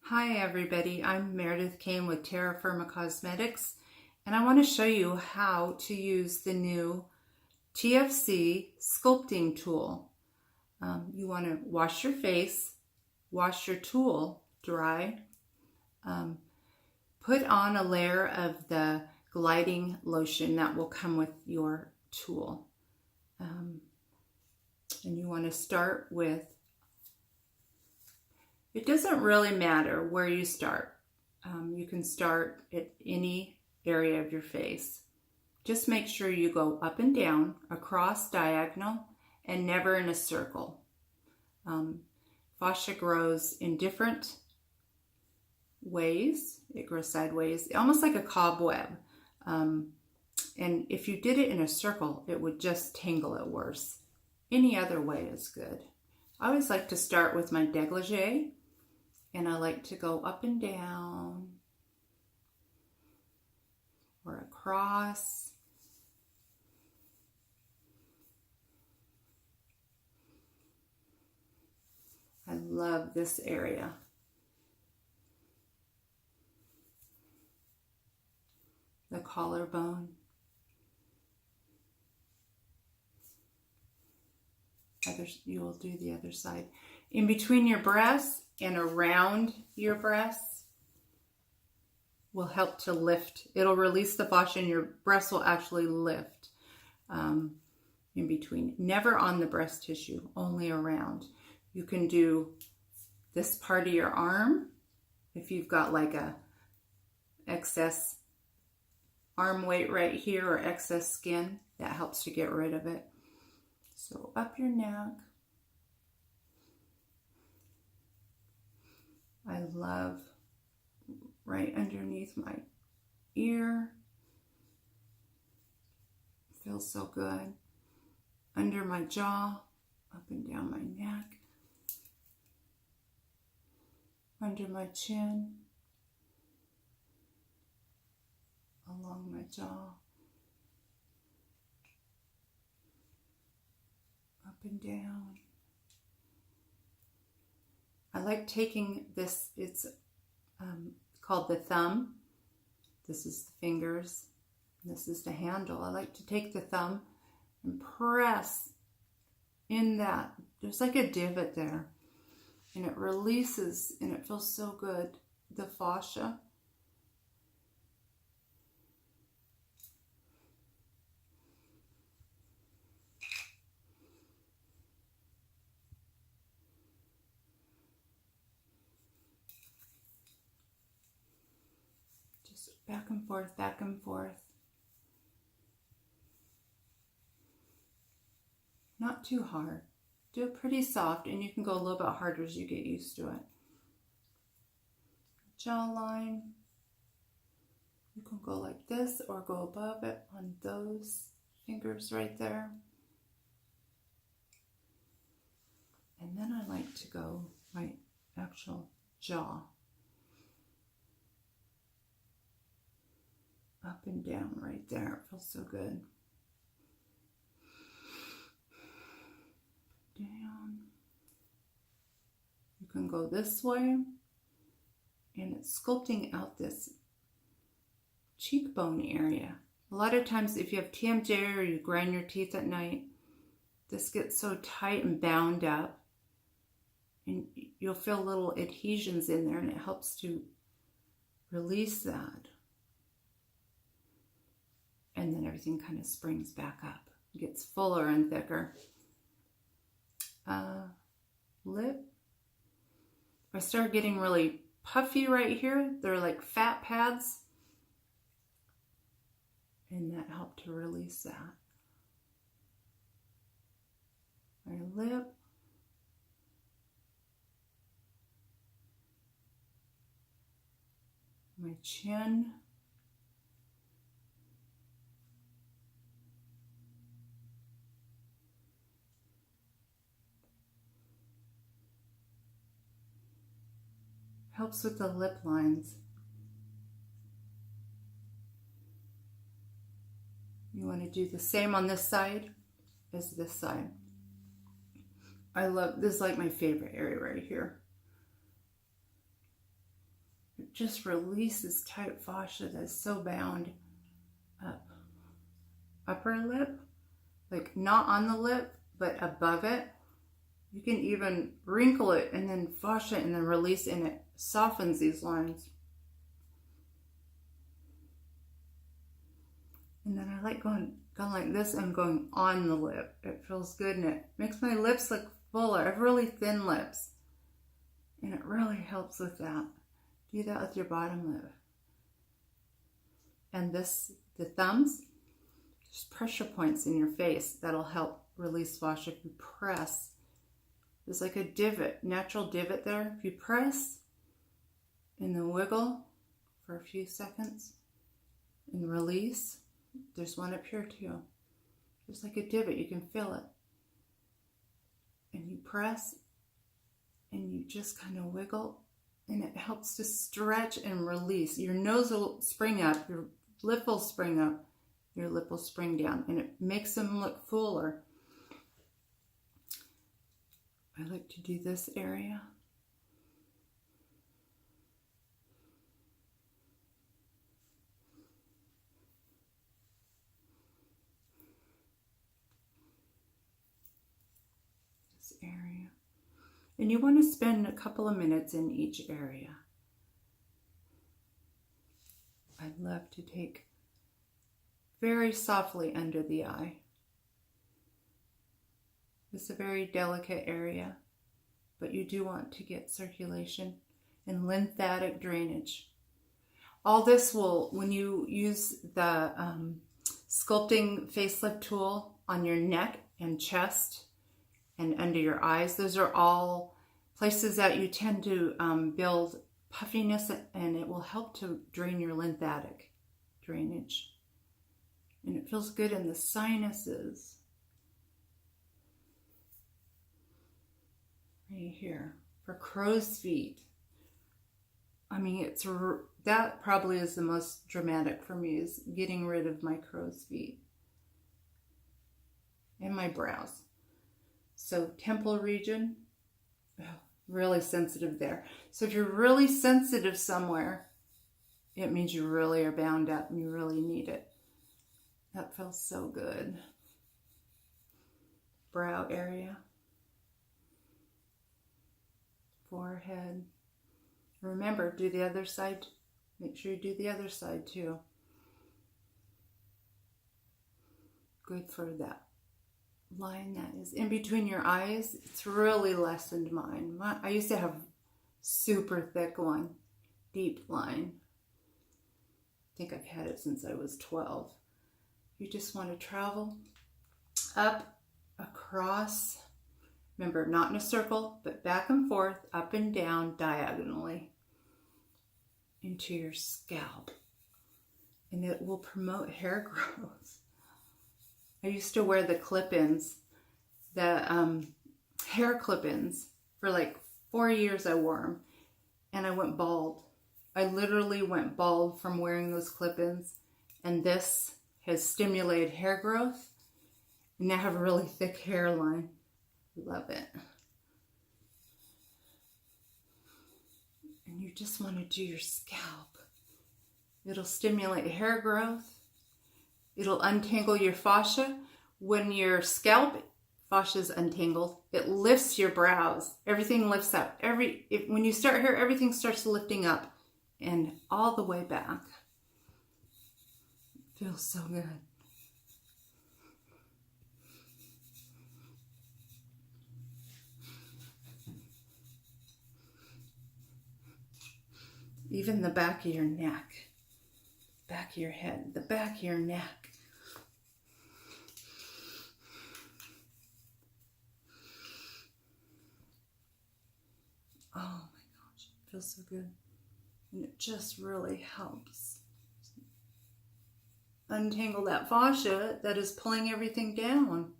Hi everybody, I'm Meri Cain with Terra Firma Cosmetics, and I want to show you how to use the new TFC sculpting tool. You want to wash your face, wash your tool dry, put on a layer of the gliding lotion that will come with your tool. And you want to start with, it doesn't really matter where you start. You can start at any area of your face. Just make sure you go up and down, across diagonal, and never in a circle. Fascia grows in different ways. It grows sideways, almost like a cobweb. And if you did it in a circle, it would just tangle it worse. Any other way is good. I always like to start with my dégagé, and I like to go up and down or across. I love this area. The collarbone. You'll do the other side. In between your breasts and around your breasts will help to lift. It'll release the fascia and your breasts will actually lift in between. Never on the breast tissue, only around. You can do this part of your arm if you've got like a excess arm weight right here or excess skin. That helps to get rid of it. So up your neck. I love right underneath my ear. Feels so good. Under my jaw, up and down my neck. Under my chin. Along my jaw. Up and down. I like taking this, it's called the thumb. This is the fingers. This is the handle. I like to take the thumb and press in that. There's like a divot there. And it releases, and it feels so good. The fascia. Back and forth, back and forth. Not too hard. Do it pretty soft, and you can go a little bit harder as you get used to it. Jawline. You can go like this or go above it on those fingers right there. And then I like to go my actual jaw. Up and down right there. It feels so good. Down. You can go this way, and it's sculpting out this cheekbone area. A lot of times if you have TMJ or you grind your teeth at night, this gets so tight and bound up, and you'll feel little adhesions in there, and it helps to release that. And then everything kind of springs back up. It gets fuller and thicker. Lip. I start getting really puffy right here. They're like fat pads. And that helped to release that. My lip. My chin. Helps with the lip lines. You want to do the same on this side as this side. I love, this is like my favorite area right here. it just releases tight fascia that's so bound up. Upper lip, like not on the lip, but above it. You can even wrinkle it and then fascia and then release, and it softens these lines. And then I like going like this and going on the lip. It feels good and it makes my lips look fuller. I have really thin lips and it really helps with that. Do that with your bottom lip. And the thumbs, just pressure points in your face that'll help release fascia. If you press, there's like a divot, natural divot there. If you press and then wiggle for a few seconds and release, there's one up here too. There's like a divot, you can feel it. And you press and you just kind of wiggle, and it helps to stretch and release. Your nose will spring up, your lip will spring up, your lip will spring down, and it makes them look fuller. I like to do this area. This area. And you want to spend a couple of minutes in each area. I love to take very softly under the eye. It's a very delicate area, but you do want to get circulation and lymphatic drainage. All this will, when you use the sculpting facelift tool on your neck and chest and under your eyes, those are all places that you tend to build puffiness, and it will help to drain your lymphatic drainage. And it feels good in the sinuses. Right here for crow's feet. I mean, that probably is the most dramatic for me, is getting rid of my crow's feet and my brows. So temple region, really sensitive there. So if you're really sensitive somewhere, it means you really are bound up and you really need it. That feels so good. Brow area. Forehead. Remember, do the other side. Make sure you do the other side too. Good for that line that is in between your eyes. It's really lessened mine. I used to have super thick one, deep line. I think I've had it since I was 12. You just want to travel up, across. Remember, not in a circle, but back and forth, up and down, diagonally into your scalp. And it will promote hair growth. I used to wear the clip-ins, the hair clip-ins. For like 4 years I wore them. And I went bald. I literally went bald from wearing those clip-ins. And this has stimulated hair growth. And now I have a really thick hairline. Love it. And you just want to do your scalp. It'll stimulate hair growth. It'll untangle your fascia. When your scalp fascia is untangled, it lifts your brows. Everything lifts up. When you start here, everything starts lifting up and all the way back. It feels so good. Even the back of your neck, back of your head, the back of your neck. Oh my gosh, it feels so good. And it just really helps untangle that fascia that is pulling everything down.